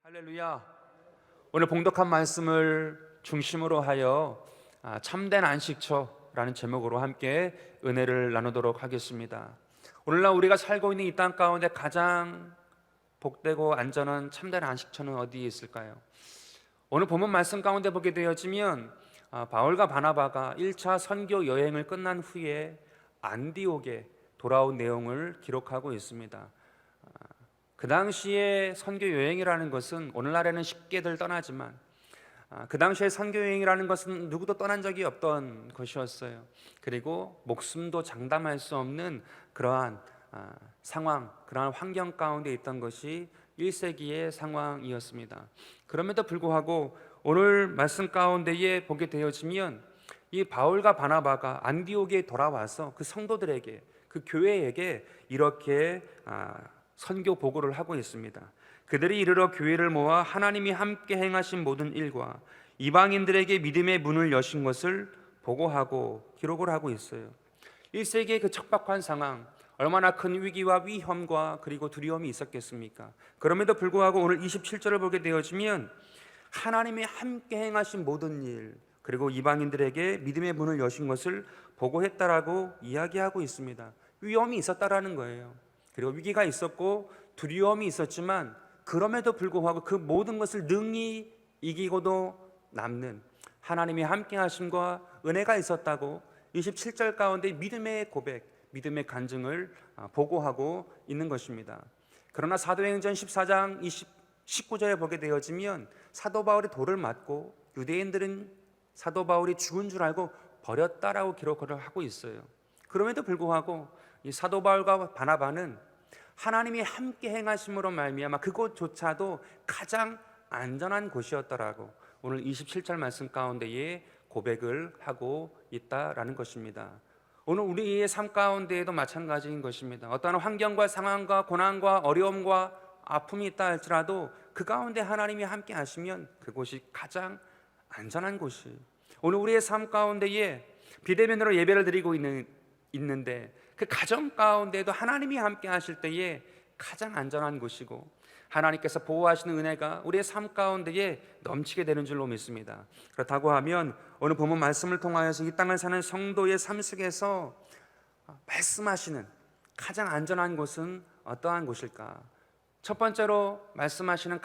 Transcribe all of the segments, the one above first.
할렐루야. 오늘 봉독한 말씀을 중심으로 하여 참된 안식처라는 제목으로 함께 은혜를 나누도록 하겠습니다. 오늘날 우리가 살고 있는 이 땅 가운데 가장 복되고 안전한 참된 안식처는 어디에 있을까요? 오늘 본문 말씀 가운데 보게 되어지면 바울과 바나바가 1차 선교 여행을 끝난 후에 안디옥에 돌아온 내용을 기록하고 있습니다. 그 당시에 선교 여행이라는 것은 오늘날에는 쉽게들 떠나지만 그 당시에 선교 여행이라는 것은 누구도 떠난 적이 없던 것이었어요. 그리고 목숨도 장담할 수 없는 그러한 상황, 그러한 환경 가운데 있던 것이 1세기의 상황이었습니다. 그럼에도 불구하고 오늘 말씀 가운데에 보게 되어지면 이 바울과 바나바가 안디옥에 돌아와서 그 성도들에게, 그 교회에게 이렇게 선교 보고를 하고 있습니다. 그들이 이르러 교회를 모아 하나님이 함께 행하신 모든 일과 이방인들에게 믿음의 문을 여신 것을 보고하고 기록을 하고 있어요. 1세기의 그 척박한 상황, 얼마나 큰 위기와 위험과 그리고 두려움이 있었겠습니까? 그럼에도 불구하고 오늘 27절을 보게 되어지면 하나님이 함께 행하신 모든 일, 그리고 이방인들에게 믿음의 문을 여신 것을 보고했다라고 이야기하고 있습니다. 위험이 있었다라는 거예요. 그리고 위기가 있었고 두려움이 있었지만 그럼에도 불구하고 그 모든 것을 능히 이기고도 남는 하나님이 함께 하심과 은혜가 있었다고 27절 가운데 믿음의 고백, 믿음의 간증을 보고하고 있는 것입니다. 그러나 사도행전 14장 19절에 보게 되어지면 사도 바울이 돌을 맞고 유대인들은 사도 바울이 죽은 줄 알고 버렸다라고 기록을 하고 있어요. 그럼에도 불구하고 이 사도 바울과 바나바는 하나님이 함께 행하심으로 말미암아 그곳조차도 가장 안전한 곳이었더라고 오늘 27절 말씀 가운데에 고백을 하고 있다라는 것입니다. 오늘 우리의 삶 가운데에도 마찬가지인 것입니다. 어떠한 환경과 상황과 고난과 어려움과 아픔이 있다 할지라도 그 가운데 하나님이 함께 하시면 그곳이 가장 안전한 곳이. 오늘 우리의 삶 가운데에 비대면으로 예배를 드리고 있는데 그 가정 가운데도 하나님이 함께 하실 때에 가장 안전한 곳이고 하나님께서 보호하시는 은혜가 우리의 삶 가운데에 넘치게 되는 줄로 믿습니다. 그렇다고 하면 오늘 본문 말씀을 통하여서 이 땅을 사는 성도의 삶 속에서 말씀하시는 가장 안전한 곳은 어떠한 곳일까? 첫 번째로 말씀하시는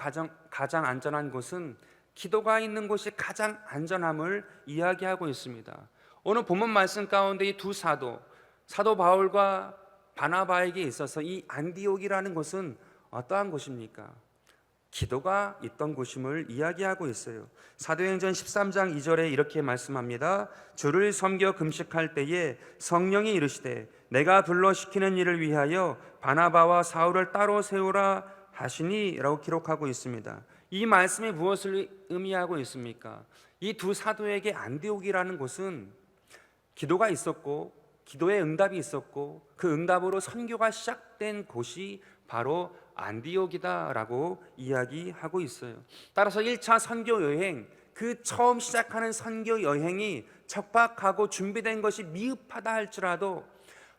가장 안전한 곳은 기도가 있는 곳이 가장 안전함을 이야기하고 있습니다. 오늘 본문 말씀 가운데 이 두 사도 바울과 바나바에게 있어서 이 안디옥이라는 곳은 어떠한 곳입니까? 기도가 있던 곳임을 이야기하고 있어요. 사도행전 13장 2절에 이렇게 말씀합니다. 주를 섬겨 금식할 때에 성령이 이르시되 내가 불러 시키는 일을 위하여 바나바와 사울을 따로 세우라 하시니 라고 기록하고 있습니다. 이 말씀이 무엇을 의미하고 있습니까? 이 두 사도에게 안디옥이라는 곳은 기도가 있었고 기도의 응답이 있었고 그 응답으로 선교가 시작된 곳이 바로 안디옥이다라고 이야기하고 있어요. 따라서 1차 선교 여행, 그 처음 시작하는 선교 여행이 척박하고 준비된 것이 미흡하다 할지라도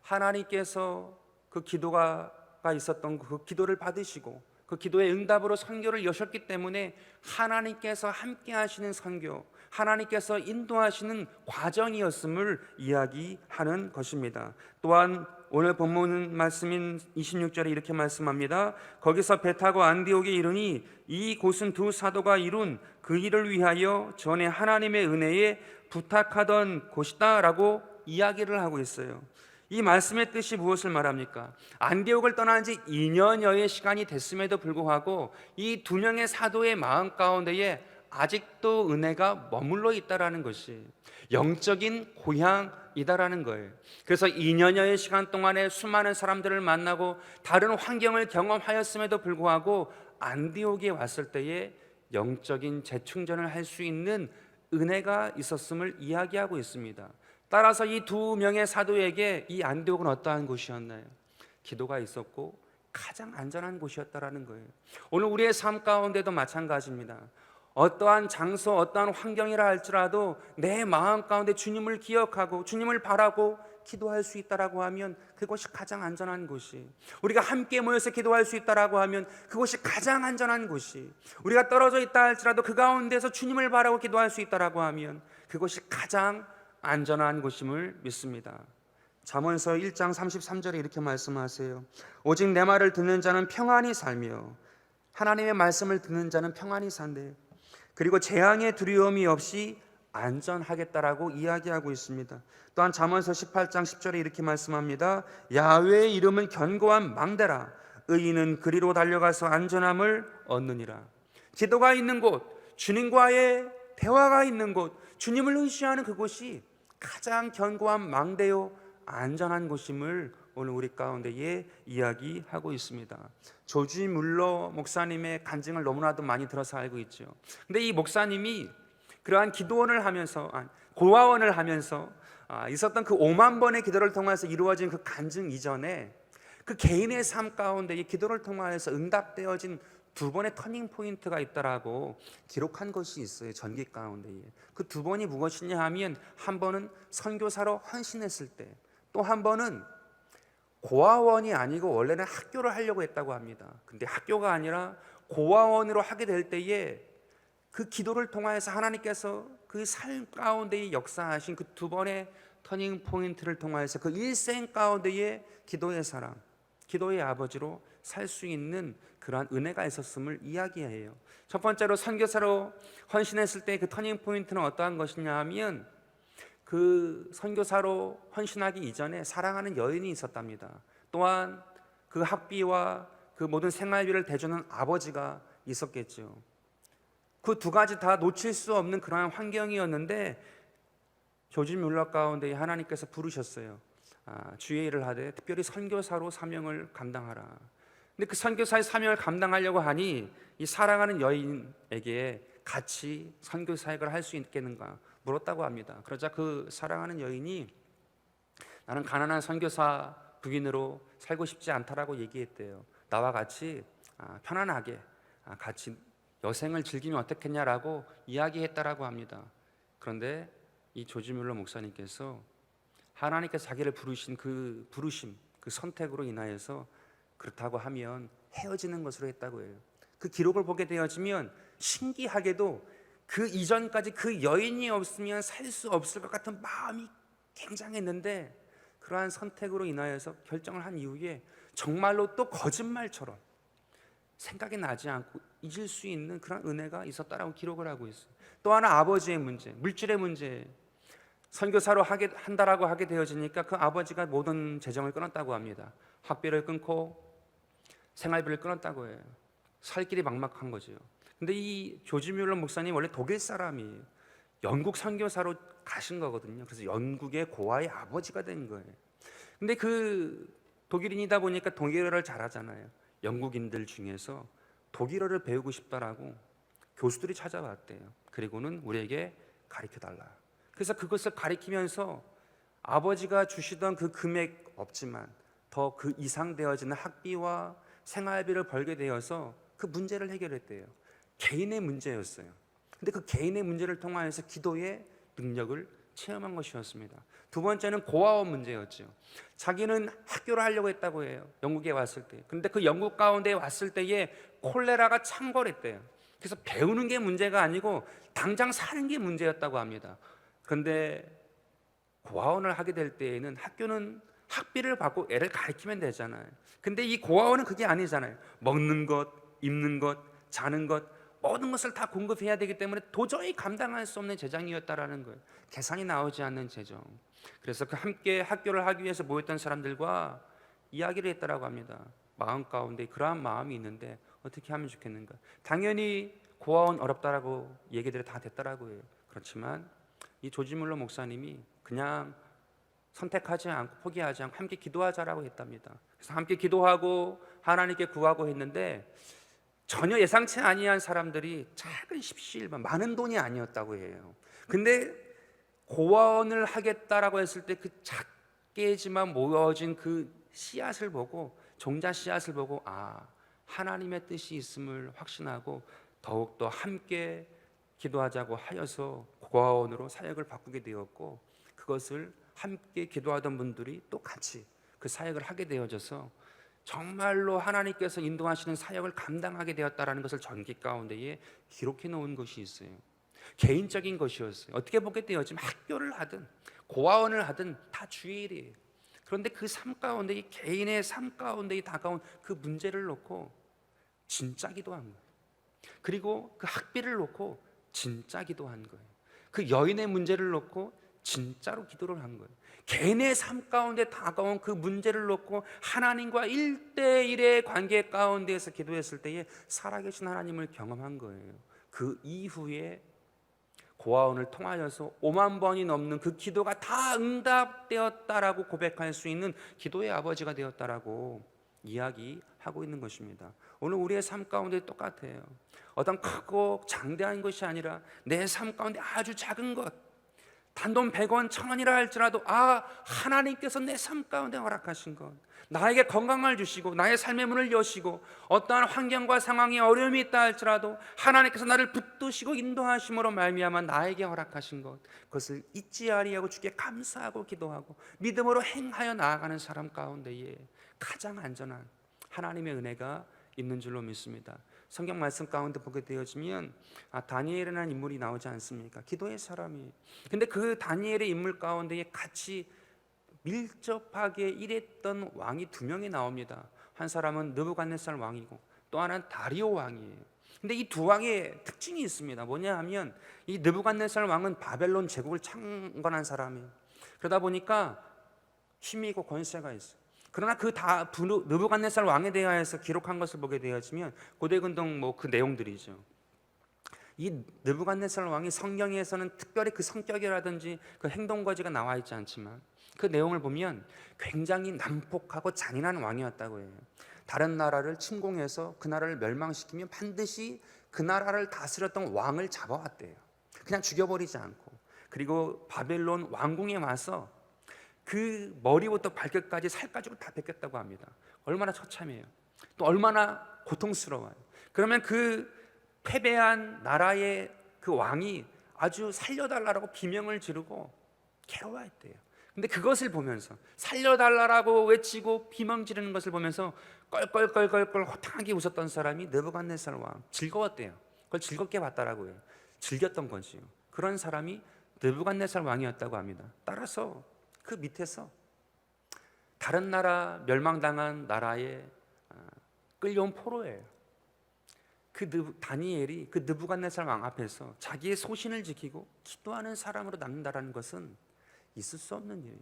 하나님께서 그 기도가 있었던 그 기도를 받으시고 그 기도의 응답으로 선교를 여셨기 때문에 하나님께서 함께 하시는 선교, 하나님께서 인도하시는 과정이었음을 이야기하는 것입니다. 또한 오늘 본문 말씀인 26절에 이렇게 말씀합니다. 거기서 배 타고 안디옥에 이르니 이 곳은 두 사도가 이룬 그 일을 위하여 전에 하나님의 은혜에 부탁하던 곳이다 라고 이야기를 하고 있어요. 이 말씀의 뜻이 무엇을 말합니까? 안디옥을 떠난 지 2년여의 시간이 됐음에도 불구하고 이 두 명의 사도의 마음 가운데에 아직도 은혜가 머물러 있다라는 것이 영적인 고향이다라는 거예요. 그래서 2년여의 시간 동안에 수많은 사람들을 만나고 다른 환경을 경험하였음에도 불구하고 안디옥에 왔을 때에 영적인 재충전을 할 수 있는 은혜가 있었음을 이야기하고 있습니다. 따라서 이 두 명의 사도에게 이 안디옥은 어떠한 곳이었나요? 기도가 있었고 가장 안전한 곳이었다라는 거예요. 오늘 우리의 삶 가운데도 마찬가지입니다. 어떠한 장소, 어떠한 환경이라 할지라도 내 마음 가운데 주님을 기억하고 주님을 바라고 기도할 수 있다라고 하면 그것이 가장 안전한 곳이, 우리가 함께 모여서 기도할 수 있다라고 하면 그것이 가장 안전한 곳이, 우리가 떨어져 있다 할지라도 그 가운데서 주님을 바라고 기도할 수 있다라고 하면 그것이 가장 안전한 곳임을 믿습니다. 잠언서 1장 33절에 이렇게 말씀하세요. 오직 내 말을 듣는 자는 평안히 살며 하나님의 말씀을 듣는 자는 평안히 산대. 그리고 재앙의 두려움이 없이 안전하겠다라고 이야기하고 있습니다. 또한 잠언서 18장 10절에 이렇게 말씀합니다. 야훼의 이름은 견고한 망대라. 의인은 그리로 달려가서 안전함을 얻느니라. 기도가 있는 곳, 주님과의 대화가 있는 곳, 주님을 의지하는 그곳이 가장 견고한 망대요 안전한 곳임을 오늘 우리 가운데에 이야기하고 있습니다. 조지 뮬러 목사님의 간증을 너무나도 많이 들어서 알고 있죠. 근데 이 목사님이 그러한 기도원을 하면서, 고아원을 하면서 있었던 그 5만 번의 기도를 통해서 이루어진 그 간증 이전에 그 개인의 삶 가운데 이 기도를 통해서 응답되어진 2번의 터닝 포인트가 있다라고 기록한 것이 있어요. 전기 가운데. 그 2번이 무엇이냐 하면, 한 번은 선교사로 헌신했을 때, 또 한 번은 고아원이 아니고 원래는 학교를 하려고 했다고 합니다. 근데 학교가 아니라 고아원으로 하게 될 때에 그 기도를 통하여서 하나님께서 그 삶 가운데에 역사하신 그 2번의 터닝 포인트를 통하여서 그 일생 가운데의 기도의 사람, 기도의 아버지로 살 수 있는 그러한 은혜가 있었음을 이야기해요. 첫 번째로 선교사로 헌신했을 때 그 터닝 포인트는 어떠한 것이냐 하면, 그 선교사로 헌신하기 이전에 사랑하는 여인이 있었답니다. 또한 그 학비와 그 모든 생활비를 대주는 아버지가 있었겠죠. 그 2가지 다 놓칠 수 없는 그러한 환경이었는데, 조지 뮬러 가운데 하나님께서 부르셨어요. 주의 일을 하되 특별히 선교사로 사명을 감당하라. 근데 그 선교사의 사명을 감당하려고 하니 이 사랑하는 여인에게 같이 선교 사역을 할 수 있겠는가 물었다고 합니다. 그러자 그 사랑하는 여인이 나는 가난한 선교사 부인으로 살고 싶지 않다라고 얘기했대요. 나와 같이 편안하게 같이 여생을 즐기면 어떻겠냐라고 이야기했다라고 합니다. 그런데 이 조지 뮬러 목사님께서 하나님께서 자기를 부르신 그 부르심, 그 선택으로 인하여서 그렇다고 하면 헤어지는 것으로 했다고 해요. 그 기록을 보게 되어지면 신기하게도 그 이전까지 그 여인이 없으면 살 수 없을 것 같은 마음이 굉장했는데, 그러한 선택으로 인하여서 결정을 한 이후에 정말로 또 거짓말처럼 생각이 나지 않고 잊을 수 있는 그런 은혜가 있었다라고 기록을 하고 있어요. 또 하나 아버지의 문제, 물질의 문제. 선교사로 한다라고 하게 되어지니까 그 아버지가 모든 재정을 끊었다고 합니다. 학비를 끊고 생활비를 끊었다고 해요. 살 길이 막막한 거죠. 근데 이 조지 뮬러 목사님 원래 독일 사람이에요. 영국 선교사로 가신 거거든요. 그래서 영국의 고아의 아버지가 된 거예요. 근데 그 독일인이다 보니까 독일어를 잘하잖아요. 영국인들 중에서 독일어를 배우고 싶다라고 교수들이 찾아왔대요. 그리고는 우리에게 가르쳐달라. 그래서 그것을 가르치면서 아버지가 주시던 그 금액 없지만 더 그 이상 되어지는 학비와 생활비를 벌게 되어서 그 문제를 해결했대요. 개인의 문제였어요. 근데 그 개인의 문제를 통하여서 기도의 능력을 체험한 것이었습니다. 2번째는 고아원 문제였죠. 자기는 학교를 하려고 했다고 해요. 영국에 왔을 때. 그런데 그 영국 가운데 왔을 때에 콜레라가 창궐했대요. 그래서 배우는 게 문제가 아니고 당장 사는 게 문제였다고 합니다. 그런데 고아원을 하게 될 때에는 학교는 학비를 받고 애를 가르치면 되잖아요. 근데 이 고아원은 그게 아니잖아요. 먹는 것, 입는 것, 자는 것, 모든 것을 다 공급해야 되기 때문에 도저히 감당할 수 없는 재정이었다라는 거예요. 계산이 나오지 않는 재정. 그래서 그 함께 학교를 하기 위해서 모였던 사람들과 이야기를 했다라고 합니다. 마음 가운데 그러한 마음이 있는데 어떻게 하면 좋겠는가. 당연히 고아원 어렵다라고 얘기들이 다 됐다라고 해요. 그렇지만 이 조지 뮬러 목사님이 그냥 선택하지 않고 포기하지 않고 함께 기도하자라고 했답니다. 그래서 함께 기도하고 하나님께 구하고 했는데 전혀 예상치 아니한 사람들이 작은 십시일반, 많은 돈이 아니었다고 해요. 근데 고아원을 하겠다라고 했을 때 그 작게지만 모여진 그 씨앗을 보고, 종자 씨앗을 보고 하나님의 뜻이 있음을 확신하고 더욱더 함께 기도하자고 하여서 고아원으로 사역을 바꾸게 되었고, 그것을 함께 기도하던 분들이 또 같이 그 사역을 하게 되어져서 정말로 하나님께서 인도하시는 사역을 감당하게 되었다라는 것을 전기 가운데에 기록해 놓은 것이 있어요. 개인적인 것이었어요. 어떻게 보게 되어지면 학교를 하든 고아원을 하든 다 주일이에요. 그런데 그 삶 가운데, 이 개인의 삶 가운데 다가온 그 문제를 놓고 진짜 기도한 거예요. 그리고 그 학비를 놓고 진짜 기도한 거예요. 그 여인의 문제를 놓고 진짜로 기도를 한 거예요. 개인의 삶 가운데 다가온 그 문제를 놓고 하나님과 1대1의 관계 가운데에서 기도했을 때에 살아계신 하나님을 경험한 거예요. 그 이후에 고아원을 통하여서 5만 번이 넘는 그 기도가 다 응답되었다라고 고백할 수 있는 기도의 아버지가 되었다라고 이야기하고 있는 것입니다. 오늘 우리의 삶 가운데 똑같아요. 어떤 크고 장대한 것이 아니라 내 삶 가운데 아주 작은 것, 단돈 100원, 1000원이라 할지라도 하나님께서 내 삶 가운데 허락하신 것, 나에게 건강을 주시고 나의 삶의 문을 여시고 어떠한 환경과 상황에 어려움이 있다 할지라도 하나님께서 나를 붙드시고 인도하심으로 말미암아 나에게 허락하신 것, 그것을 잊지 아니하고 주께 감사하고 기도하고 믿음으로 행하여 나아가는 사람 가운데에 가장 안전한 하나님의 은혜가 있는 줄로 믿습니다. 성경 말씀 가운데 보게 되어지면 다니엘이라는 인물이 나오지 않습니까? 기도의 사람이. 근데 그 다니엘의 인물 가운데에 같이 밀접하게 일했던 왕이 2명이 나옵니다. 한 사람은 느부갓네살 왕이고 또 하나는 다리오 왕이에요. 근데 이 두 왕의 특징이 있습니다. 뭐냐 하면 이 느부갓네살 왕은 바벨론 제국을 창건한 사람이에요. 그러다 보니까 힘이 있고 권세가 있어요. 그러나 느부갓네살 왕에 대하여서 기록한 것을 보게 되어지면 고대근동 그 내용들이죠. 이 느부갓네살 왕이 성경에서는 특별히 그 성격이라든지 그 행동거지가 나와 있지 않지만 그 내용을 보면 굉장히 난폭하고 잔인한 왕이었다고 해요. 다른 나라를 침공해서 그 나라를 멸망시키면 반드시 그 나라를 다스렸던 왕을 잡아왔대요. 그냥 죽여버리지 않고. 그리고 바벨론 왕궁에 와서 그 머리부터 발끝까지 살가지로 다 벗겼다고 합니다. 얼마나 처참해요. 또 얼마나 고통스러워요. 그러면 그 패배한 나라의 그 왕이 아주 살려달라고 비명을 지르고 괴로워했대요. 근데 그것을 보면서 살려달라고 외치고 비명 지르는 것을 보면서 껄껄껄껄껄 호탕하게 웃었던 사람이 느부갓네살 왕. 즐거웠대요. 그걸 즐겁게 봤다라고 해요. 즐겼던 거지요. 그런 사람이 느부갓네살 왕이었다고 합니다. 따라서 그 밑에서 다른 나라 멸망당한 나라에 끌려온 포로예요. 다니엘이 그 느부갓네살 왕 앞에서 자기의 소신을 지키고 기도하는 사람으로 남는다라는 것은 있을 수 없는 일이에요.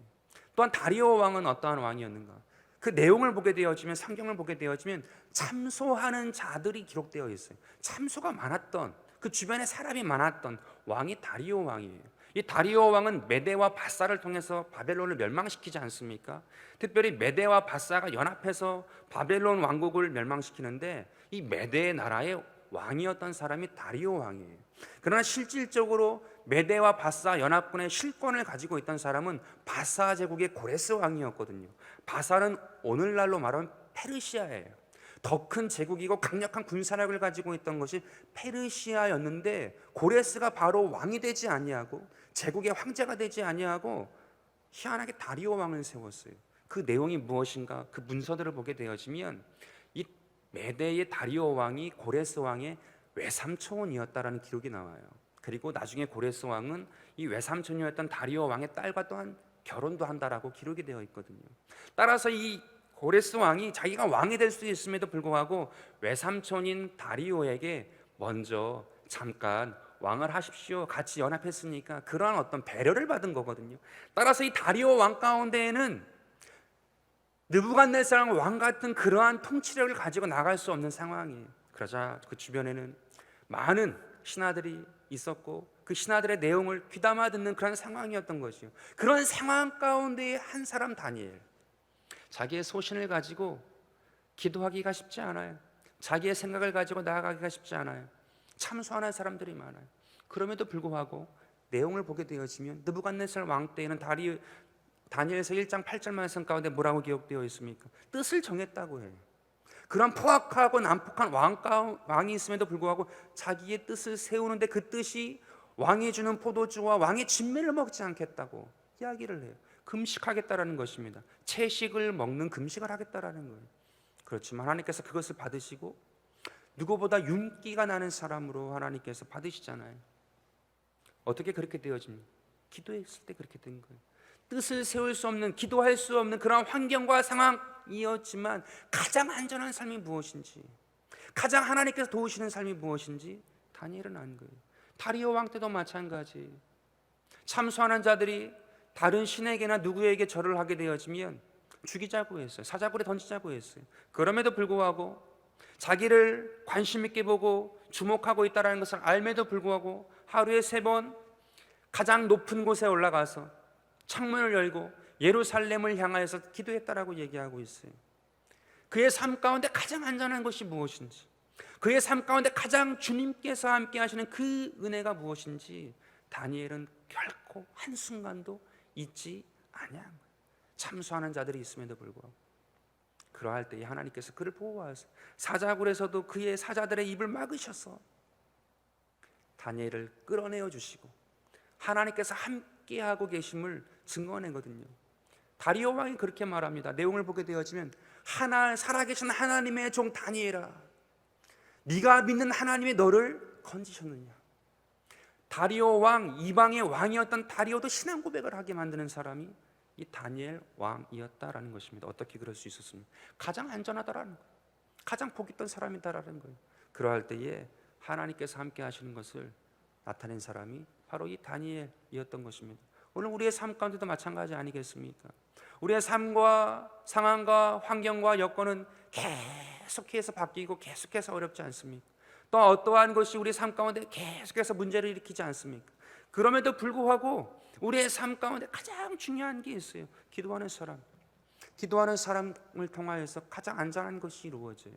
또한 다리오 왕은 어떠한 왕이었는가? 그 내용을 보게 되어지면, 성경을 보게 되어지면 참소하는 자들이 기록되어 있어요. 참소가 많았던, 그 주변에 사람이 많았던 왕이 다리오 왕이에요. 이 다리오 왕은 메대와 바사를 통해서 바벨론을 멸망시키지 않습니까? 특별히 메대와 바사가 연합해서 바벨론 왕국을 멸망시키는데 이 메대 나라의 왕이었던 사람이 다리오 왕이에요. 그러나 실질적으로 메대와 바사 연합군의 실권을 가지고 있던 사람은 바사 제국의 고레스 왕이었거든요. 바사는 오늘날로 말하면 페르시아예요. 더 큰 제국이고 강력한 군사력을 가지고 있던 것이 페르시아였는데 고레스가 바로 왕이 되지 아니하고 제국의 황제가 되지 아니하고 희한하게 다리오 왕을 세웠어요. 그 내용이 무엇인가? 그 문서들을 보게 되어지면 이 메대의 다리오 왕이 고레스 왕의 외삼촌이었다라는 기록이 나와요. 그리고 나중에 고레스 왕은 이 외삼촌이었던 다리오 왕의 딸과 또한 결혼도 한다라고 기록이 되어 있거든요. 따라서 이 고레스 왕이 자기가 왕이 될 수 있음에도 불구하고 외삼촌인 다리오에게 먼저 잠깐 왕을 하십시오, 같이 연합했으니까 그러한 어떤 배려를 받은 거거든요. 따라서 이 다리오 왕 가운데에는 느부갓네살 왕 같은 그러한 통치력을 가지고 나갈 수 없는 상황이에요. 그러자 그 주변에는 많은 신하들이 있었고 그 신하들의 내용을 귀담아 듣는 그런 상황이었던 것이요. 그런 상황 가운데 한 사람 다니엘, 자기의 소신을 가지고 기도하기가 쉽지 않아요. 자기의 생각을 가지고 나아가기가 쉽지 않아요. 참소하는 사람들이 많아요. 그럼에도 불구하고 내용을 보게 되어지면 느부갓네살 왕 때에는 다니엘서 1장 8절 말씀 가운데 뭐라고 기록되어 있습니까? 뜻을 정했다고 해요. 그런 포악하고 난폭한 왕이 있음에도 불구하고 자기의 뜻을 세우는데 그 뜻이 왕이 주는 포도주와 왕의 진매를 먹지 않겠다고 이야기를 해요. 금식하겠다라는 것입니다. 채식을 먹는 금식을 하겠다라는 거예요. 그렇지만 하나님께서 그것을 받으시고 누구보다 윤기가 나는 사람으로 하나님께서 받으시잖아요. 어떻게 그렇게 되어집니까? 기도했을 때 그렇게 된 거예요. 뜻을 세울 수 없는, 기도할 수 없는 그런 환경과 상황이었지만 가장 안전한 삶이 무엇인지, 가장 하나님께서 도우시는 삶이 무엇인지 다니엘은 안 거예요. 다리오 왕 때도 마찬가지. 참수하는 자들이 다른 신에게나 누구에게 절을 하게 되어지면 죽이자고 했어요. 사자굴에 던지자고 했어요. 그럼에도 불구하고 자기를 관심 있게 보고 주목하고 있다는 것을 알면도 불구하고 하루에 3번 가장 높은 곳에 올라가서 창문을 열고 예루살렘을 향하여서 기도했다라고 얘기하고 있어요. 그의 삶 가운데 가장 안전한 것이 무엇인지, 그의 삶 가운데 가장 주님께서 함께 하시는 그 은혜가 무엇인지 다니엘은 결코 한순간도 잊지 아니한 거예요. 참수하는 자들이 있음에도 불구하고 그러할 때에 하나님께서 그를 보호하셔서 사자굴에서도 그의 사자들의 입을 막으셔서 다니엘을 끌어내어 주시고 하나님께서 함께하고 계심을 증거내거든요. 다리오 왕이 그렇게 말합니다. 내용을 보게 되어지면 살아계신 하나님의 종 다니엘아, 네가 믿는 하나님이 너를 건지셨느냐. 다리오 왕, 이방의 왕이었던 다리오도 신앙 고백을 하게 만드는 사람이 이 다니엘 왕이었다라는 것입니다. 어떻게 그럴 수 있었습니까? 가장 안전하다라는 거예요. 가장 복 있던 사람이다라는 거예요. 그러할 때에 하나님께서 함께 하시는 것을 나타낸 사람이 바로 이 다니엘이었던 것입니다. 오늘 우리의 삶 가운데도 마찬가지 아니겠습니까? 우리의 삶과 상황과 환경과 여건은 계속해서 바뀌고 계속해서 어렵지 않습니까? 또 어떠한 것이 우리의 삶 가운데 계속해서 문제를 일으키지 않습니까? 그럼에도 불구하고 우리의 삶 가운데 가장 중요한 게 있어요. 기도하는 사람. 기도하는 사람을 통하여서 가장 안전한 것이 이루어져요.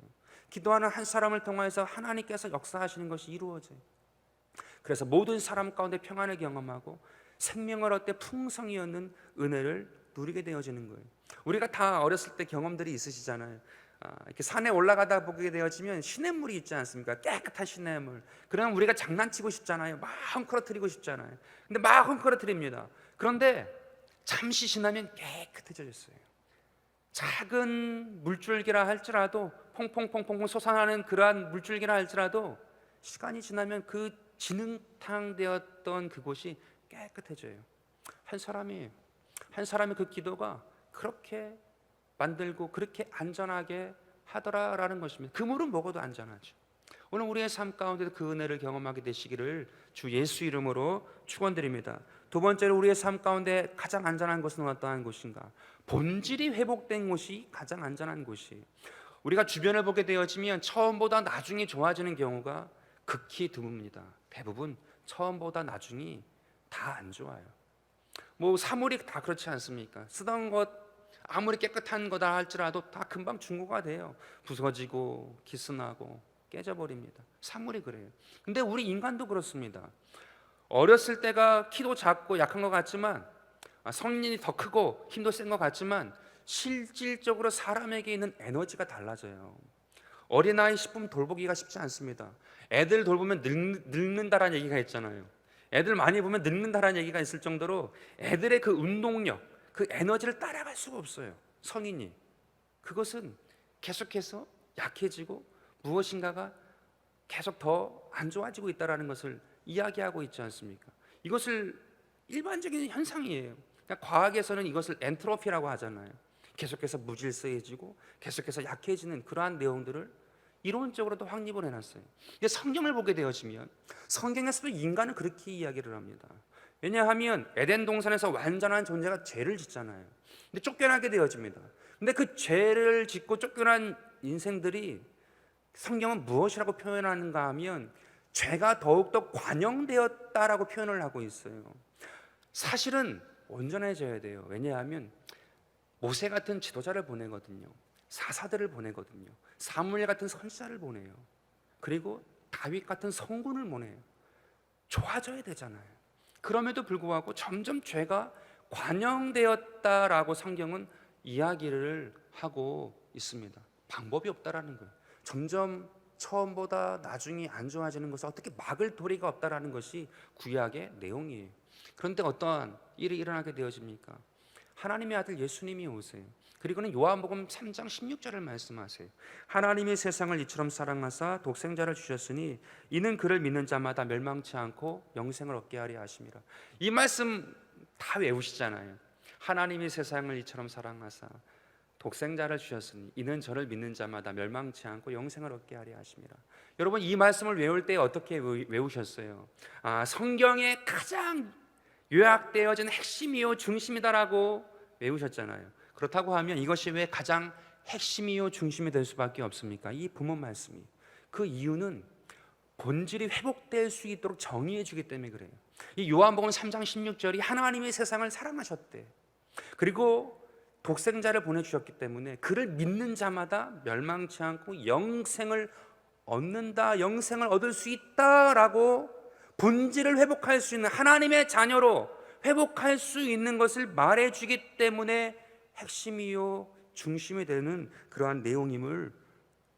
기도하는 한 사람을 통하여서 하나님께서 역사하시는 것이 이루어져요. 그래서 모든 사람 가운데 평안을 경험하고 생명을 얻되 풍성히 얻는 은혜를 누리게 되어지는 거예요. 우리가 다 어렸을 때 경험들이 있으시잖아요. 이렇게 산에 올라가다 보게 되어지면 시냇물이 있지 않습니까? 깨끗한 시냇물. 그러면 우리가 장난치고 싶잖아요. 막 헝클어뜨리고 싶잖아요. 근데 막 헝클어뜨립니다. 그런데 잠시 지나면 깨끗해졌어요. 작은 물줄기라 할지라도 퐁퐁퐁퐁 솟아나는 그러한 물줄기라 할지라도 시간이 지나면 그 진흙탕 되었던 그곳이 깨끗해져요. 한 사람이 그 기도가 그렇게 만들고 그렇게 안전하게 하더라라는 것입니다. 그물은 먹어도 안전하죠. 오늘 우리의 삶 가운데도 그 은혜를 경험하게 되시기를 주 예수 이름으로 축원드립니다. 두 번째로 우리의 삶 가운데 가장 안전한 것은 어떠한 곳인가? 본질이 회복된 곳이 가장 안전한 곳이. 우리가 주변을 보게 되어지면 처음보다 나중이 좋아지는 경우가 극히 드뭅니다. 대부분 처음보다 나중이 다 안 좋아요. 뭐 사물이 다 그렇지 않습니까? 쓰던 것 아무리 깨끗한 거다 할지라도 다 금방 중고가 돼요. 부서지고 기스나고 깨져버립니다. 사물이 그래요. 근데 우리 인간도 그렇습니다. 어렸을 때가 키도 작고 약한 것 같지만 성인이 더 크고 힘도 센 것 같지만 실질적으로 사람에게 있는 에너지가 달라져요. 어린아이 10분 돌보기가 쉽지 않습니다. 애들 돌보면 늙는다라는 얘기가 있잖아요. 애들 많이 보면 늙는다라는 얘기가 있을 정도로 애들의 그 운동력, 그 에너지를 따라갈 수가 없어요. 성인이. 그것은 계속해서 약해지고 무엇인가가 계속 더 안 좋아지고 있다는 것을 이야기하고 있지 않습니까? 이것을 일반적인 현상이에요. 그러니까 과학에서는 이것을 엔트로피라고 하잖아요. 계속해서 무질서해지고 계속해서 약해지는 그러한 내용들을 이론적으로도 확립을 해놨어요. 근데 성경을 보게 되어지면 성경에서도 인간은 그렇게 이야기를 합니다. 왜냐하면 에덴 동산에서 완전한 존재가 죄를 짓잖아요. 근데 쫓겨나게 되어집니다. 근데 그 죄를 짓고 쫓겨난 인생들이 성경은 무엇이라고 표현하는가 하면 죄가 더욱더 관영되었다라고 표현을 하고 있어요. 사실은 온전해져야 돼요. 왜냐하면 모세 같은 지도자를 보내거든요. 사사들을 보내거든요. 사무엘 같은 선지자를 보내요. 그리고 다윗 같은 성군을 보내요. 좋아져야 되잖아요. 그럼에도 불구하고 점점 죄가 관영되었다라고 성경은 이야기를 하고 있습니다. 방법이 없다라는 거예요. 점점 처음보다 나중이 안 좋아지는 것을 어떻게 막을 도리가 없다라는 것이 구약의 내용이에요. 그런데 어떠한 일이 일어나게 되어집니까? 하나님의 아들 예수님이 오세요. 그리고는 요한복음 3장 16절을 말씀하세요. 하나님이 세상을 이처럼 사랑하사 독생자를 주셨으니 이는 그를 믿는 자마다 멸망치 않고 영생을 얻게 하려 하심이라. 이 말씀 다 외우시잖아요. 하나님이 세상을 이처럼 사랑하사 독생자를 주셨으니 이는 저를 믿는 자마다 멸망치 않고 영생을 얻게 하려 하심이라. 여러분, 이 말씀을 외울 때 어떻게 외우셨어요? 성경에 가장 요약되어진 핵심이요 중심이다라고 외우셨잖아요. 그렇다고 하면 이것이 왜 가장 핵심이요 중심이 될 수밖에 없습니까? 이 본문 말씀이. 그 이유는 본질이 회복될 수 있도록 정의해 주기 때문에 그래요. 이 요한복음 3장 16절이 하나님이 세상을 사랑하셨대. 그리고 독생자를 보내주셨기 때문에 그를 믿는 자마다 멸망치 않고 영생을 얻는다, 영생을 얻을 수 있다라고 본질을 회복할 수 있는 하나님의 자녀로 회복할 수 있는 것을 말해주기 때문에 핵심이요 중심이 되는 그러한 내용임을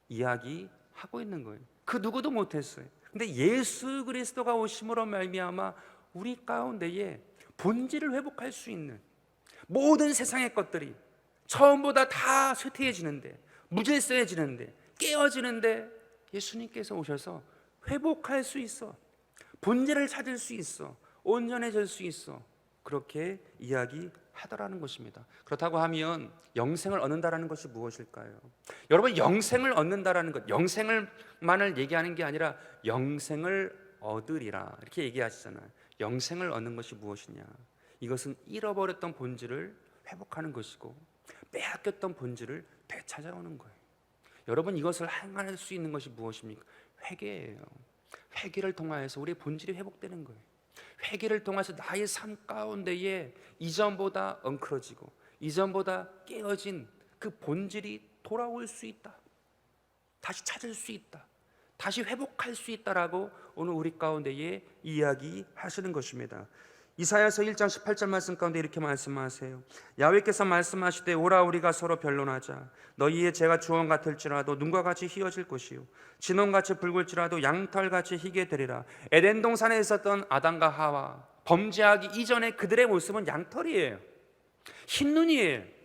이야기하고 있는 거예요. 그 누구도 못했어요. 근데 예수 그리스도가 오심으로 말미암아 우리 가운데에 본질을 회복할 수 있는 모든 세상의 것들이 처음보다 다 쇠퇴해지는데, 무질서해지는데, 깨어지는데 예수님께서 오셔서 회복할 수 있어. 본질을 찾을 수 있어. 온전해질 수 있어. 그렇게 이야기하더라는 것입니다. 그렇다고 하면 영생을 얻는다라는 것이 무엇일까요? 여러분, 영생을 얻는다라는 것, 영생을만을 얘기하는 게 아니라 영생을 얻으리라 이렇게 얘기하시잖아요. 영생을 얻는 것이 무엇이냐? 이것은 잃어버렸던 본질을 회복하는 것이고 빼앗겼던 본질을 되찾아오는 거예요. 여러분, 이것을 행할 수 있는 것이 무엇입니까? 회개예요. 회개를 통하여서 우리의 본질이 회복되는 거예요. 회개를 통해서 나의 삶 가운데에 이전보다 엉클어지고 이전보다 깨어진 그 본질이 돌아올 수 있다. 다시 찾을 수 있다. 다시 회복할 수 있다라고 오늘 우리 가운데에 이야기하시는 것입니다. 이사야서 1장 18절 말씀 가운데 이렇게 말씀하세요. 야훼께서 말씀하시되 오라 우리가 서로 변론하자. 너희의 죄가 주홍 같을지라도 눈과 같이 희어질 것이요 진홍같이 붉을지라도 양털같이 희게 되리라. 에덴 동산에 있었던 아담과 하와, 범죄하기 이전에 그들의 모습은 양털이에요. 흰 눈이에요.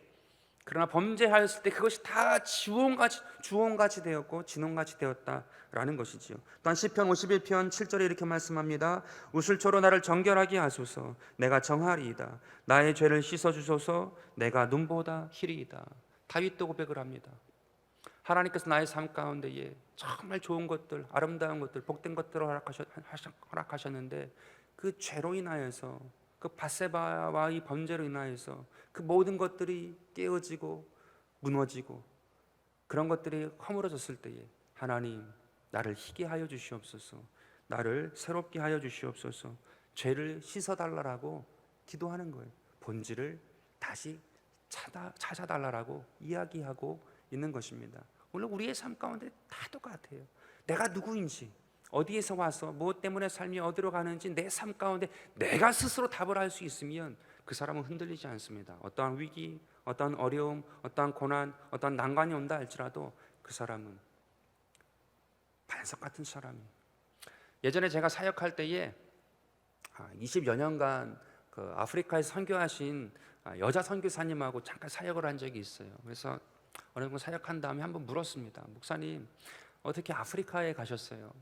그러나 범죄하였을 때 그것이 다 주홍같이 되었고 진홍같이 되었다라는 것이지요. 또한 시편 51편 7절에 이렇게 말씀합니다. 우슬초로 나를 정결하게 하소서. 내가 정하리이다. 나의 죄를 씻어주소서. 내가 눈보다 희리이다. 다윗도 고백을 합니다. 하나님께서 나의 삶 가운데에 정말 좋은 것들, 아름다운 것들, 복된 것들을 허락하셨는데 그 죄로 인하여서, 그 밧세바와의 범죄로 인하여서 그 모든 것들이 깨어지고 무너지고 그런 것들이 허물어졌을 때에 하나님, 나를 희게 하여 주시옵소서. 나를 새롭게 하여 주시옵소서. 죄를 씻어달라고 기도하는 거예요. 본질을 다시 찾아달라고 이야기하고 있는 것입니다. 물론 우리의 삶 가운데 다 똑같아요. 내가 누구인지, 어디에서 와서 무엇 때문에 삶이 어디로 가는지 내 삶 가운데 내가 스스로 답을 할 수 있으면 그 사람은 흔들리지 않습니다. 어떠한 위기, 어떠한 어려움, 어떠한 고난, 어떠한 난관이 온다 할지라도 그 사람은 반석 같은 사람이에요. 예전에 제가 사역할 때에 20여 년간 그 아프리카에서 선교하신 여자 선교사님하고 잠깐 사역을 한 적이 있어요. 그래서 어느 분 사역한 다음에 한번 물었습니다. 목사님, 어떻게 아프리카에 가셨어요?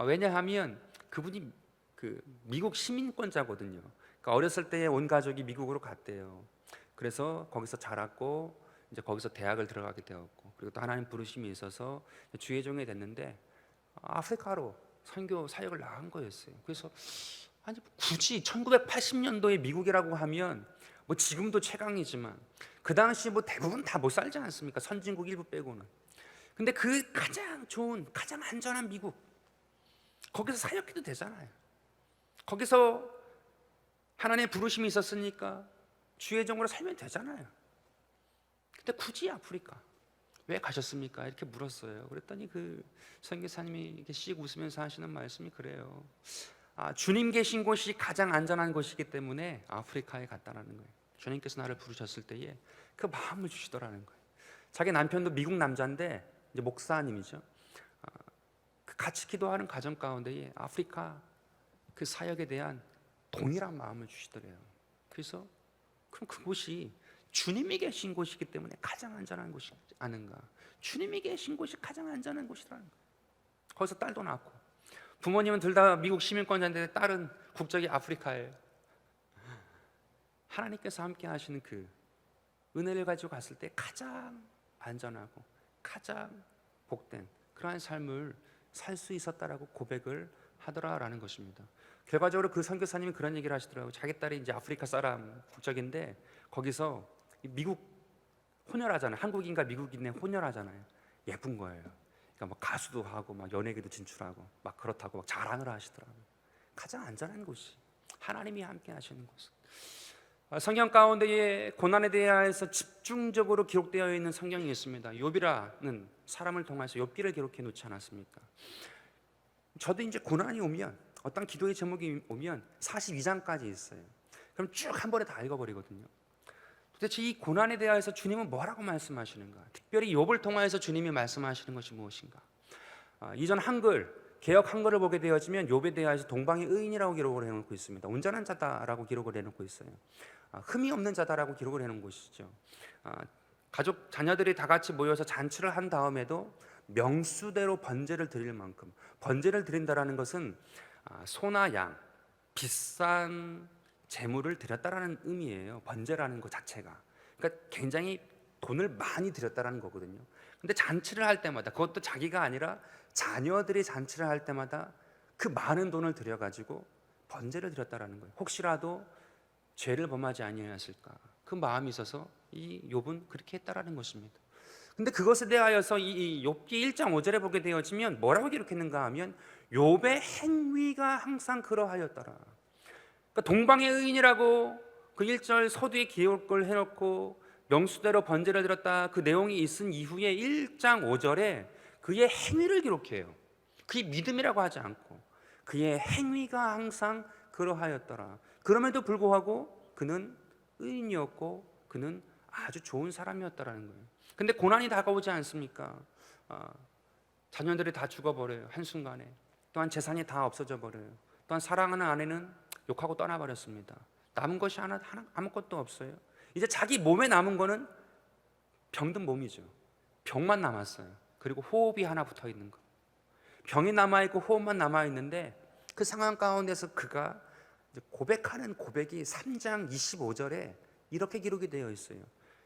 왜냐하면 그분이 그 미국 시민권자거든요. 그러니까 어렸을 때에 온 가족이 미국으로 갔대요. 그래서 거기서 자랐고 이제 거기서 대학을 들어가게 되었고, 그리고 또 하나님 부르심이 있어서 주의종이 됐는데 아프리카로 선교 사역을 나간 거였어요. 그래서 아니 굳이 1980년도에 미국이라고 하면 뭐 지금도 최강이지만 그 당시 뭐 대부분 다 못 살지 않습니까? 선진국 일부 빼고는. 근데 그 가장 좋은, 가장 안전한 미국, 거기서 사역해도 되잖아요. 거기서 하나님의 부르심이 있었으니까 주의 종으로 살면 되잖아요. 근데 굳이 아프리카 왜 가셨습니까? 이렇게 물었어요. 그랬더니 그 선교사님이 이렇게 씩 웃으면서 하시는 말씀이 그래요. 주님 계신 곳이 가장 안전한 곳이기 때문에 아프리카에 갔다라는 거예요. 주님께서 나를 부르셨을 때에 그 마음을 주시더라는 거예요. 자기 남편도 미국 남자인데 이제 목사님이죠. 같이 기도하는 가정 가운데에 아프리카 그 사역에 대한 동일한 마음을 주시더래요. 그래서 그럼 그곳이 주님이 계신 곳이기 때문에 가장 안전한 곳이 아닌가. 주님이 계신 곳이 가장 안전한 곳이라는 거예요. 거기서 딸도 낳고, 부모님은 둘 다 미국 시민권자인데 딸은 국적이 아프리카예요. 하나님께서 함께 하시는 그 은혜를 가지고 갔을 때 가장 안전하고 가장 복된 그러한 삶을 살 수 있었다라고 고백을 하더라라는 것입니다. 결과적으로 그 선교사님이 그런 얘기를 하시더라고요. 자기 딸이 이제 아프리카 사람 국적인데 거기서 미국 혼혈하잖아요. 한국인과 미국인의 혼혈하잖아요. 예쁜 거예요. 그러니까 뭐 가수도 하고 막 연예계도 진출하고 막 그렇다고 막 자랑을 하시더라고요. 가장 안전한 곳이 하나님이 함께 하시는 곳. 성경 가운데에 고난에 대하여서 집중적으로 기록되어 있는 성경이 있습니다. 욥이라는 사람을 통해서 욥기를 기록해 놓지 않았습니까? 저도 이제 고난이 오면, 어떤 기도의 제목이 오면 42장까지 있어요. 그럼 쭉 한 번에 다 읽어버리거든요. 도대체 이 고난에 대하여서 주님은 뭐라고 말씀하시는가? 특별히 욥을 통하여서 주님이 말씀하시는 것이 무엇인가? 이전 한글, 개역 한글을 보게 되어지면 욥에 대하여서 동방의 의인이라고 기록을 해놓고 있습니다. 온전한 자다라고 기록을 해놓고 있어요. 흠이 없는 자다라고 기록을 해놓은 것이죠. 가족 자녀들이 다 같이 모여서 잔치를 한 다음에도 명수대로 번제를 드릴 만큼, 번제를 드린다라는 것은 소나 양, 비싼 재물을 드렸다라는 의미예요. 번제라는 것 자체가. 그러니까 굉장히 돈을 많이 드렸다라는 거거든요. 근데 잔치를 할 때마다, 그것도 자기가 아니라 자녀들이 잔치를 할 때마다 그 많은 돈을 들여가지고 번제를 드렸다라는 거예요. 혹시라도 죄를 범하지 아니하였을까, 그 마음이 있어서 이 욥은 그렇게 했다라는 것입니다. 근데 그것에 대하여서 이 욥기 1장 5절에 보게 되어지면 뭐라고 기록했는가 하면 욥의 행위가 항상 그러하였더라. 그러니까 동방의 의인이라고 그 1절 서두에 기록을 해놓고 명수대로 번제를 드렸다, 그 내용이 있은 이후에 1장 5절에 그의 행위를 기록해요. 그의 믿음이라고 하지 않고 그의 행위가 항상 그러하였더라. 그럼에도 불구하고 그는 의인이었고 그는 아주 좋은 사람이었다라는 거예요. 근데 고난이 다가오지 않습니까? 자녀들이 다 죽어버려요, 한순간에. 또한 재산이 다 없어져 버려요. 또한 사랑하는 아내는 욕하고 떠나버렸습니다. 남은 것이 아무것도 없어요. 이제 자기 몸에 남은 거는 병든 몸이죠. 병만 남았어요. 그리고 호흡이 하나 붙어 있는 거. 병이 남아있고 호흡만 남아있는데 그 상황 가운데서 그가 고백하는 고백이 3장 25절에 이렇게 기록이 되어 있어요.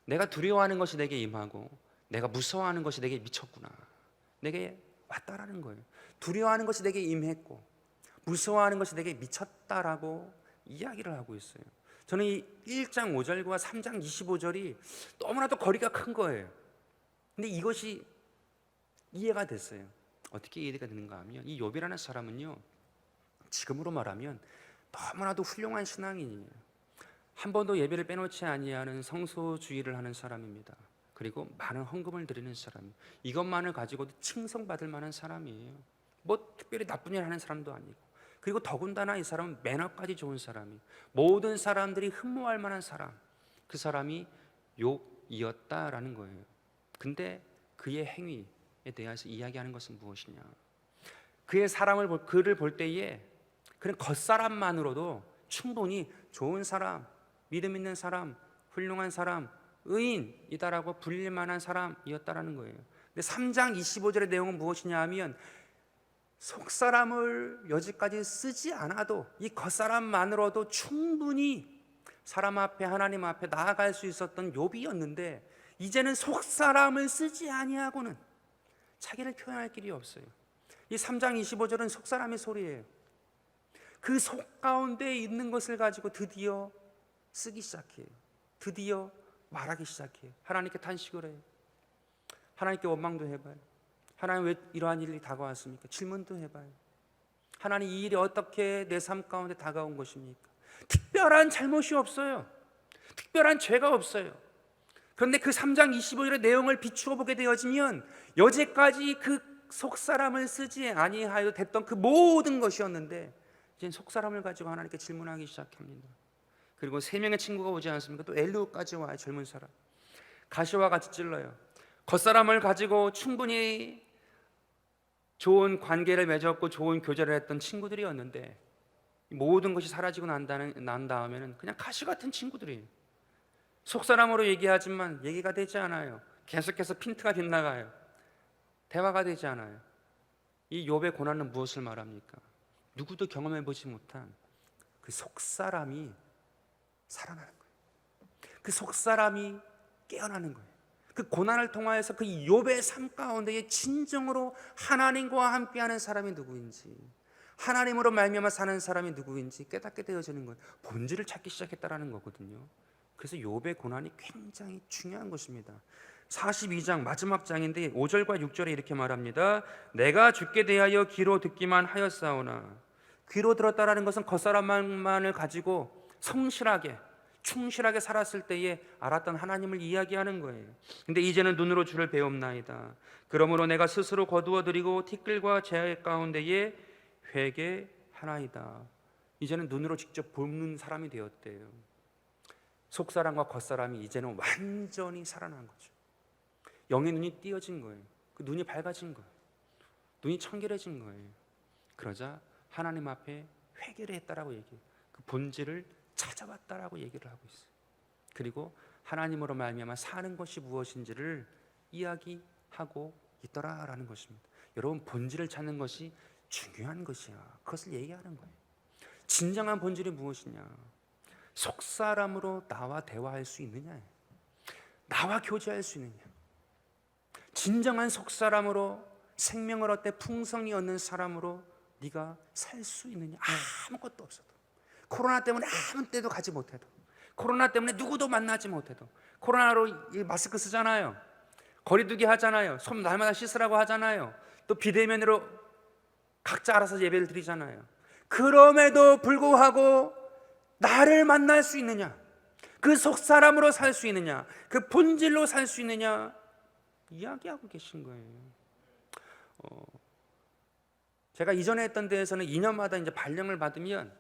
내가 두려워하는 것이 내게 임하고 내가 무서워하는 것이 내게 미쳤구나. 내게 왔다라는 거예요. 두려워하는 것이 내게 임했고 무서워하는 것이 내게 미쳤다라고 이야기를 하고 있어요. 저는 이 1장 5절과 3장 25절이 너무나도 거리가 큰 거예요. 근데 이것이 이해가 됐어요. 어떻게 이해가 되는가 하면 이 욥이라는 사람은요, 지금으로 말하면 너무나도 훌륭한 신앙인이에요. 한 번도 예배를 빼놓지 아니하는 성소주의를 하는 사람입니다. 그리고 많은 헌금을 드리는 사람, 이것만을 가지고도 칭송받을 만한 사람이에요. 뭐 특별히 나쁜 일 하는 사람도 아니고, 그리고 더군다나 이 사람은 매너까지 좋은 사람이, 모든 사람들이 흠모할 만한 사람, 그 사람이 욥이었다라는 거예요. 근데 그의 행위에 대해서 이야기하는 것은 무엇이냐? 그의 그를 볼 때에 그런 겉사람만으로도 충분히 좋은 사람, 믿음 있는 사람, 훌륭한 사람, 의인이다라고 불릴 만한 사람이었다라는 거예요. 근데 3장 25절의 내용은 무엇이냐 하면 속사람을 여지까지 쓰지 않아도 이 겉사람만으로도 충분히 사람 앞에, 하나님 앞에 나아갈 수 있었던 욥이었는데 이제는 속사람을 쓰지 아니하고는 자기를 표현할 길이 없어요. 이 3장 25절은 속사람의 소리예요. 그 속 가운데 있는 것을 가지고 드디어 쓰기 시작해요. 드디어 말하기 시작해요. 하나님께 탄식을 해요. 하나님께 원망도 해봐요. 하나님 왜 이러한 일이 다가왔습니까? 질문도 해봐요. 하나님 이 일이 어떻게 내 삶 가운데 다가온 것입니까? 특별한 잘못이 없어요. 특별한 죄가 없어요. 그런데 그 3장 25절의 내용을 비추어 보게 되어지면 여태까지 그 속사람을 쓰지 아니하여도 됐던 그 모든 것이었는데 이제 속사람을 가지고 하나님께 질문하기 시작합니다. 그리고 3명의 친구가 오지 않습니까? 또 엘리후까지 와요. 젊은 사람. 가시와 같이 찔러요. 겉사람을 가지고 충분히 좋은 관계를 맺었고 좋은 교제를 했던 친구들이었는데 모든 것이 사라지고 난 다음에는 그냥 가시 같은 친구들이에요. 속사람으로 얘기하지만 얘기가 되지 않아요. 계속해서 핀트가 빗나가요. 대화가 되지 않아요. 이 욥의 고난은 무엇을 말합니까? 누구도 경험해보지 못한 그 속사람이 살아나는 거예요. 그 속사람이 깨어나는 거예요. 그 고난을 통하여서 그 욥의 삶 가운데에 진정으로 하나님과 함께하는 사람이 누구인지, 하나님으로 말미암아 사는 사람이 누구인지 깨닫게 되어지는 거예요. 본질을 찾기 시작했다라는 거거든요. 그래서 욥의 고난이 굉장히 중요한 것입니다. 42장 마지막 장인데 5절과 6절에 이렇게 말합니다. 내가 주께 대하여 귀로 듣기만 하였사오나. 귀로 들었다라는 것은 겉사람만을 가지고 성실하게 충실하게 살았을 때에 알았던 하나님을 이야기하는 거예요. 근데 이제는 눈으로 주를 배웁나이다. 그러므로 내가 스스로 거두어 드리고 티끌과 재 가운데에 회개하나이다. 이제는 눈으로 직접 보는 사람이 되었대요. 속사람과 겉사람이 이제는 완전히 살아난 거죠. 영의 눈이 띄어진 거예요. 그 눈이 밝아진 거예요. 눈이 청결해진 거예요. 그러자 하나님 앞에 회개를 했다라고 얘기해요. 그 본질을 찾아왔다라고 얘기를 하고 있어요. 그리고 하나님으로 말미암아 사는 것이 무엇인지를 이야기하고 있더라라는 것입니다. 여러분, 본질을 찾는 것이 중요한 것이야. 그것을 얘기하는 거예요. 진정한 본질이 무엇이냐? 속사람으로 나와 대화할 수 있느냐? 나와 교제할 수 있느냐? 진정한 속사람으로 생명을 얻되 풍성히 얻는 사람으로 네가 살 수 있느냐? 아무것도 없어도, 코로나 때문에 아무 때도 가지 못해도, 코로나 때문에 누구도 만나지 못해도, 코로나로 마스크 쓰잖아요, 거리두기 하잖아요, 손 날마다 씻으라고 하잖아요, 또 비대면으로 각자 알아서 예배를 드리잖아요. 그럼에도 불구하고 나를 만날 수 있느냐? 그 속사람으로 살 수 있느냐? 그 본질로 살 수 있느냐? 이야기하고 계신 거예요. 제가 이전에 했던 데에서는 2년마다 이제 발령을 받으면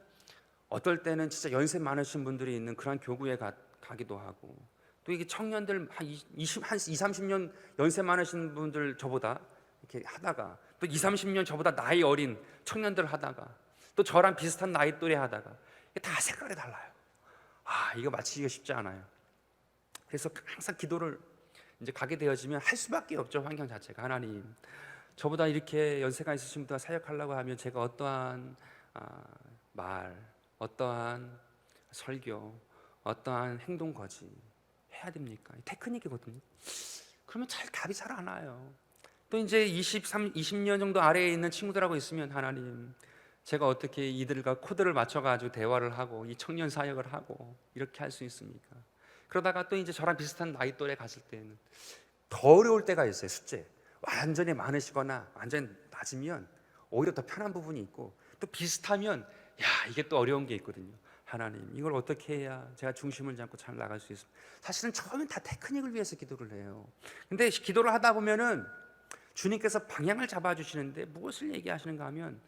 어떨 때는 진짜 연세 많으신 분들이 있는 그런 교구에 가기도 하고, 또 이게 청년들 한 20, 30년 연세 많으신 분들 저보다 이렇게 하다가, 또 30년 저보다 나이 어린 청년들 하다가, 또 저랑 비슷한 나이 또래 하다가, 다 색깔이 달라요. 이거 마치기가 쉽지 않아요. 그래서 항상 기도를 이제 가게 되어지면 할 수밖에 없죠. 환경 자체가. 하나님, 저보다 이렇게 연세가 있으신 분들과 사역하려고 하면 제가 어떠한 말, 어떠한 설교, 어떠한 행동 거지 해야 됩니까? 테크닉이거든요. 그러면 답이 잘 안 와요. 또 이제 20년 정도 아래에 있는 친구들하고 있으면, 하나님, 제가 어떻게 이들과 코드를 맞춰가지고 대화를 하고 이 청년 사역을 하고 이렇게 할 수 있습니까? 그러다가 또 이제 저랑 비슷한 나이 또래 갔을 때는 더 어려울 때가 있어요. 숫자 완전히 많으시거나 완전히 낮으면 오히려 더 편한 부분이 있고, 또 비슷하면 이게 또 어려운 게 있거든요. 하나님, 이걸 어떻게 해야 제가 중심을 잡고 잘 나갈 수 있습니까? 사실은 처음엔 다 테크닉을 위해서 기도를 해요. 근데 기도를 하다 보면은 주님께서 방향을 잡아주시는데 무엇을 얘기하시는가 하면,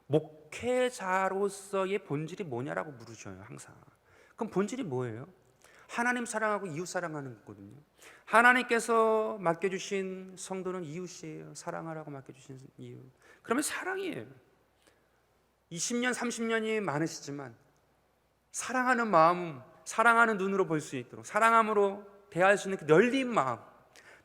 목회자로서의 본질이 뭐냐라고 물으셔요. 항상. 그럼 본질이 뭐예요? 하나님 사랑하고 이웃 사랑하는 거거든요. 하나님께서 맡겨주신 성도는 이웃이에요. 사랑하라고 맡겨주신 이웃. 그러면 사랑이에요. 20년 30년이 많으시지만 사랑하는 마음, 사랑하는 눈으로 볼 수 있도록, 사랑함으로 대할 수 있는 그 열린 마음.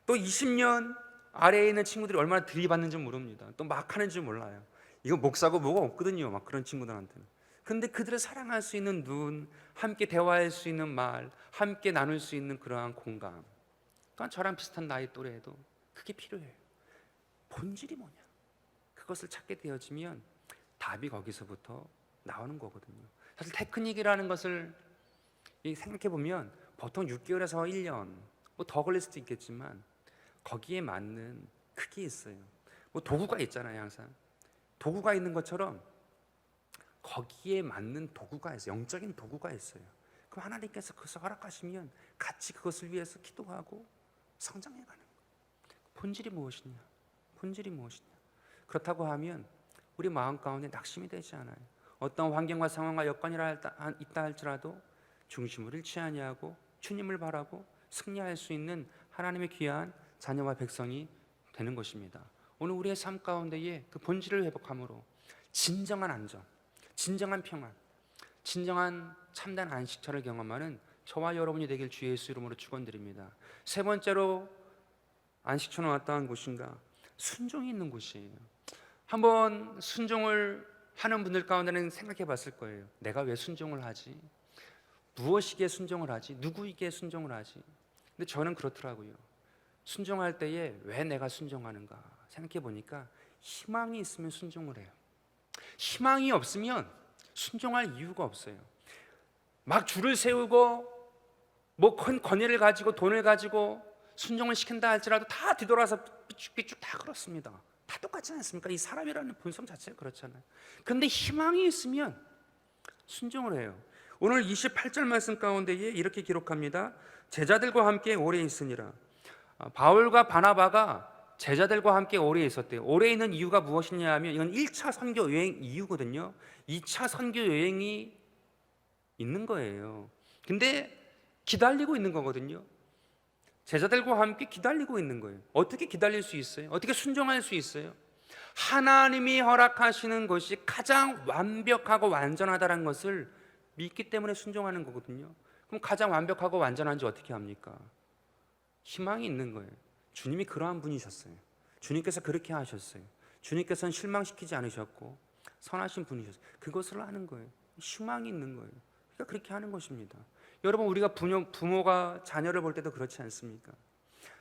또 20년 아래에 있는 친구들이 얼마나 들이받는지 모릅니다. 또 막 하는지 몰라요. 이거 목사고 뭐가 없거든요. 막 그런 친구들한테는. 근데 그들을 사랑할 수 있는 눈, 함께 대화할 수 있는 말, 함께 나눌 수 있는 그러한 공감. 그러니까 저랑 비슷한 나이 또래에도 그게 필요해요. 본질이 뭐냐? 그것을 찾게 되어지면 답이 거기서부터 나오는 거거든요. 사실 테크닉이라는 것을 생각해 보면 보통 6개월에서 1년, 뭐 더 걸릴 수도 있겠지만 거기에 맞는 그게 있어요. 뭐 도구가 있잖아요. 항상 도구가 있는 것처럼 거기에 맞는 도구가 있어요. 영적인 도구가 있어요. 그럼 하나님께서 그것을 허락하시면 같이 그것을 위해서 기도하고 성장해 가는 거예요. 본질이 무엇이냐? 본질이 무엇이냐? 그렇다고 하면 우리 마음 가운데 낙심이 되지 않아요. 어떤 환경과 상황과 여건이 있다 할지라도 중심을 잃지 아니하고 주님을 바라고 승리할 수 있는 하나님의 귀한 자녀와 백성이 되는 것입니다. 오늘 우리의 삶 가운데에 그 본질을 회복함으로 진정한 안정, 진정한 평안, 진정한 참된 안식처를 경험하는 저와 여러분이 되길 주 예수 이름으로 축원드립니다. 세 번째로 안식처는 어떠한 곳인가? 순종이 있는 곳이에요. 한번 순종을 하는 분들 가운데는 생각해 봤을 거예요. 내가 왜 순종을 하지? 무엇이기에 순종을 하지? 누구에게 순종을 하지? 근데 저는 그렇더라고요. 순종할 때에 왜 내가 순종하는가 생각해 보니까 희망이 있으면 순종을 해요. 희망이 없으면 순종할 이유가 없어요. 막 줄을 세우고 뭐 큰 권위를 가지고 돈을 가지고 순종을 시킨다 할지라도 다 뒤돌아서 삐죽삐죽 다 그렇습니다. 다 똑같지 않습니까? 이 사람이라는 본성 자체가 그렇잖아요. 그런데 희망이 있으면 순종을 해요. 오늘 28절 말씀 가운데에 이렇게 기록합니다. 제자들과 함께 오래 있으니라. 바울과 바나바가 제자들과 함께 오래 있었대요. 오래 있는 이유가 무엇이냐 하면 이건 1차 선교 여행 이유거든요. 2차 선교 여행이 있는 거예요. 근데 기다리고 있는 거거든요. 제자들과 함께 기다리고 있는 거예요. 어떻게 기다릴 수 있어요? 어떻게 순종할 수 있어요? 하나님이 허락하시는 것이 가장 완벽하고 완전하다는 것을 믿기 때문에 순종하는 거거든요. 그럼 가장 완벽하고 완전한지 어떻게 합니까? 희망이 있는 거예요. 주님이 그러한 분이셨어요. 주님께서 그렇게 하셨어요. 주님께서는 실망시키지 않으셨고 선하신 분이셨어요. 그것을 하는 거예요. 희망이 있는 거예요. 그러니까 그렇게 하는 것입니다. 여러분, 우리가 부모가 자녀를 볼 때도 그렇지 않습니까?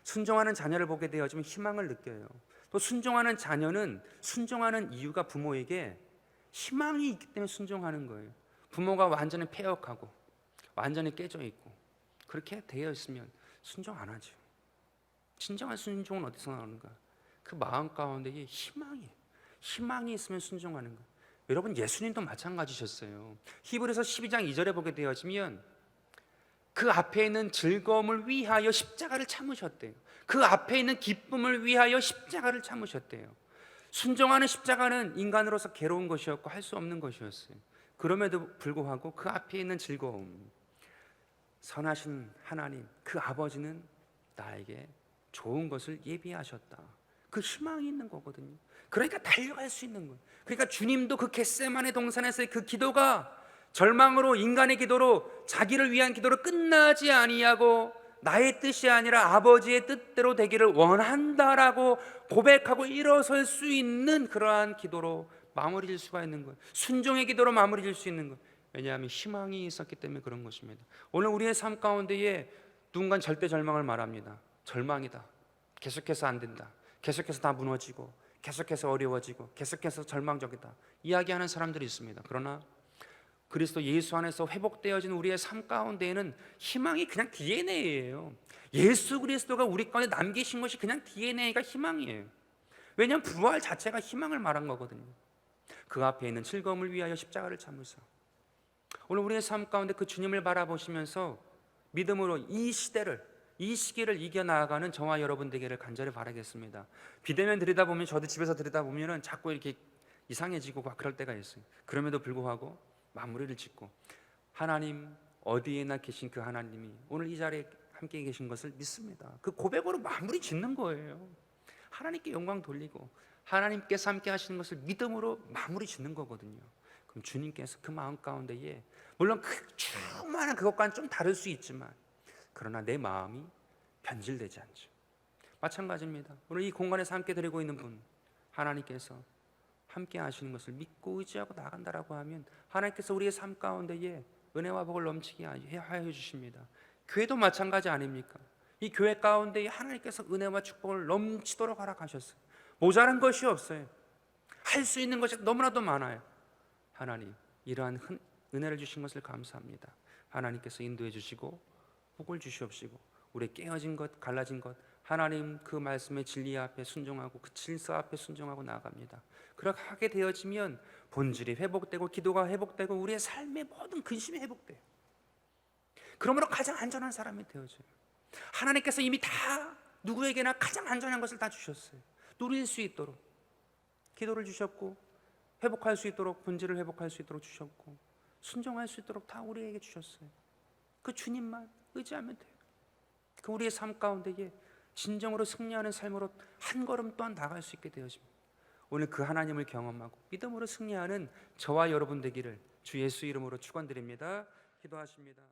순종하는 자녀를 보게 되어지면 희망을 느껴요. 또 순종하는 자녀는 순종하는 이유가 부모에게 희망이 있기 때문에 순종하는 거예요. 부모가 완전히 폐역하고 완전히 깨져 있고 그렇게 되어 있으면 순종 안 하죠. 진정한 순종은 어디서 나오는가? 그 마음 가운데에 희망이 있으면 순종하는 거예요. 여러분, 예수님도 마찬가지셨어요. 히브리서 12장 2절에 보게 되어지면 그 앞에 있는 즐거움을 위하여 십자가를 참으셨대요. 그 앞에 있는 기쁨을 위하여 십자가를 참으셨대요. 순종하는 십자가는 인간으로서 괴로운 것이었고 할 수 없는 것이었어요. 그럼에도 불구하고 그 앞에 있는 즐거움, 선하신 하나님, 그 아버지는 나에게 좋은 것을 예비하셨다. 그 희망이 있는 거거든요. 그러니까 달려갈 수 있는 거예요. 그러니까 주님도 그 겟세마네 동산에서의 그 기도가 절망으로, 인간의 기도로, 자기를 위한 기도로 끝나지 아니하고 나의 뜻이 아니라 아버지의 뜻대로 되기를 원한다라고 고백하고 일어설 수 있는 그러한 기도로 마무리질 수가 있는 거예요. 순종의 기도로 마무리질 수 있는 거예요. 왜냐하면 희망이 있었기 때문에 그런 것입니다. 오늘 우리의 삶 가운데에 누군가는 절대 절망을 말합니다. 절망이다. 계속해서 안 된다. 계속해서 다 무너지고 계속해서 어려워지고 계속해서 절망적이다 이야기하는 사람들이 있습니다. 그러나 그리스도 예수 안에서 회복되어진 우리의 삶 가운데에는 희망이 그냥 DNA예요. 예수 그리스도가 우리 가운데 남기신 것이 그냥 DNA가 희망이에요. 왜냐하면 부활 자체가 희망을 말한 거거든요. 그 앞에 있는 즐거움을 위하여 십자가를 참으사. 오늘 우리의 삶 가운데 그 주님을 바라보시면서 믿음으로 이 시기를 이겨나가는 저와 여러분 되기를 간절히 바라겠습니다. 비대면 들여다보면, 저도 집에서 들여다보면 자꾸 이렇게 이상해지고 그럴 때가 있어요. 그럼에도 불구하고 마무리를 짓고 하나님, 어디에나 계신 그 하나님이 오늘 이 자리에 함께 계신 것을 믿습니다. 그 고백으로 마무리 짓는 거예요. 하나님께 영광 돌리고 하나님께서 함께 하시는 것을 믿음으로 마무리 짓는 거거든요. 그럼 주님께서 그 마음 가운데에, 물론 충만한 그것과는 좀 다를 수 있지만, 그러나 내 마음이 변질되지 않죠. 마찬가지입니다. 오늘 이 공간에서 함께 드리고 있는 분, 하나님께서 함께 하시는 것을 믿고 의지하고 나간다라고 하면 하나님께서 우리의 삶 가운데에 은혜와 복을 넘치게 하여 주십니다. 교회도 마찬가지 아닙니까? 이 교회 가운데에 하나님께서 은혜와 축복을 넘치도록 허락하셨어요. 모자란 것이 없어요. 할 수 있는 것이 너무나도 많아요. 하나님, 이러한 은혜를 주신 것을 감사합니다. 하나님께서 인도해 주시고 복을 주시옵시고 우리의 깨어진 것, 갈라진 것, 하나님 그 말씀의 진리 앞에 순종하고 그 질서 앞에 순종하고 나아갑니다. 그렇게 하게 되어지면 본질이 회복되고 기도가 회복되고 우리의 삶의 모든 근심이 회복돼요. 그러므로 가장 안전한 사람이 되어져요. 하나님께서 이미 다 누구에게나 가장 안전한 것을 다 주셨어요. 누릴 수 있도록 기도를 주셨고, 회복할 수 있도록, 본질을 회복할 수 있도록 주셨고, 순종할 수 있도록 다 우리에게 주셨어요. 그 주님만 의지하면 돼요. 그 우리의 삶 가운데에 진정으로 승리하는 삶으로 한 걸음 또한 나갈 수 있게 되어집니다. 오늘 그 하나님을 경험하고 믿음으로 승리하는 저와 여러분 되기를 주 예수 이름으로 축원드립니다. 기도하십니다.